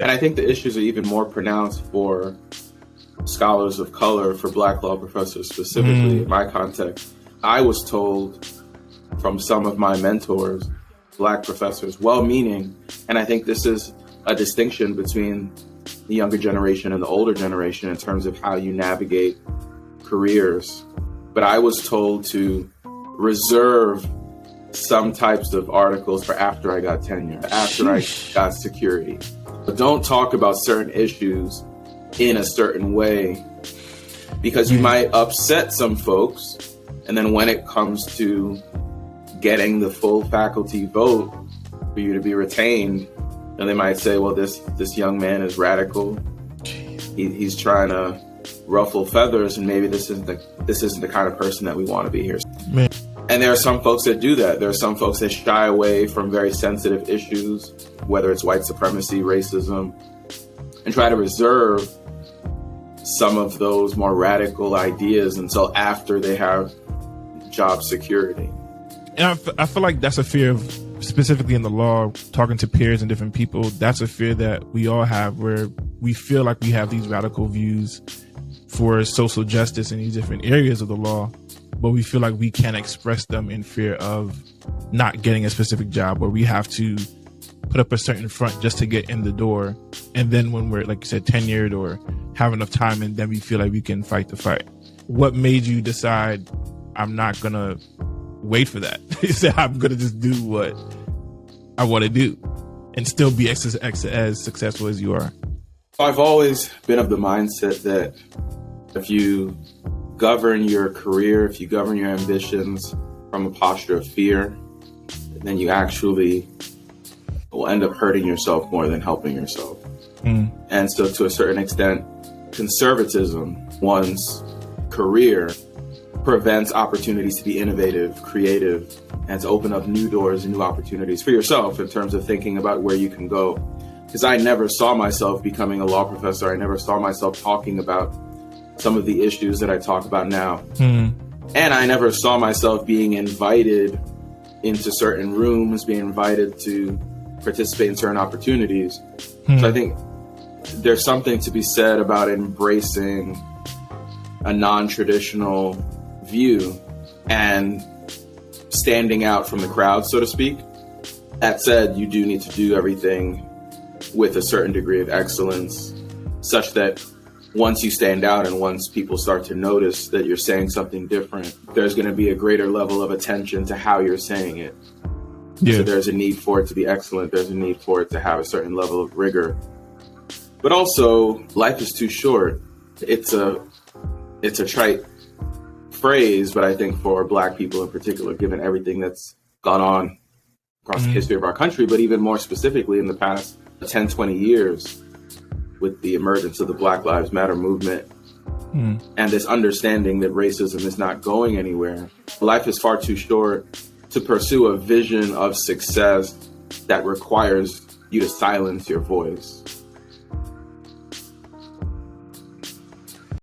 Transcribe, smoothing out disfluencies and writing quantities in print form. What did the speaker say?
And I think the issues are even more pronounced for scholars of color, for Black law professors specifically. In my context, I was told from some of my mentors, Black professors, well-meaning, and I think this is a distinction between the younger generation and the older generation in terms of how you navigate careers. But I was told to reserve some types of articles for after I got tenure, after I got security. But don't talk about certain issues in a certain way, because you might upset some folks. And then when it comes to getting the full faculty vote for you to be retained, and they might say, well, this young man is radical. He's trying to ruffle feathers, and maybe this isn't the kind of person that we want to be here. Man. And there are some folks that do that. There are some folks that shy away from very sensitive issues, whether it's white supremacy, racism, and try to reserve some of those more radical ideas until after they have job security. And I feel like that's a fear of, specifically in the law, talking to peers and different people, that's a fear that we all have, where we feel like we have these radical views for social justice in these different areas of the law, but we feel like we can't express them in fear of not getting a specific job, where we have to put up a certain front just to get in the door. And then when we're, like you said, tenured or have enough time, and then we feel like we can fight the fight. What made you decide, I'm not going to wait for that? You said, I'm going to just do what I want to do and still be as successful as you are. I've always been of the mindset that if you govern your career, if you govern your ambitions from a posture of fear, then you actually will end up hurting yourself more than helping yourself. And so to a certain extent, conservatism, one's career, prevents opportunities to be innovative, creative, and to open up new doors and new opportunities for yourself in terms of thinking about where you can go. Because I never saw myself becoming a law professor. I never saw myself talking about some of the issues that I talk about now. And I never saw myself being invited into certain rooms, being invited to participate in certain opportunities. So I think there's something to be said about embracing a non-traditional view and standing out from the crowd, so to speak. That said, you do need to do everything with a certain degree of excellence, such that once you stand out and once people start to notice that you're saying something different, there's going to be a greater level of attention to how you're saying it. Yeah. So there's a need for it to be excellent. There's a need for it to have a certain level of rigor. But also, life is too short. It's a trite phrase, but I think for Black people in particular, given everything that's gone on across the history of our country, but even more specifically in the past 10, 20 years, with the emergence of the Black Lives Matter movement and this understanding that racism is not going anywhere, life is far too short to pursue a vision of success that requires you to silence your voice.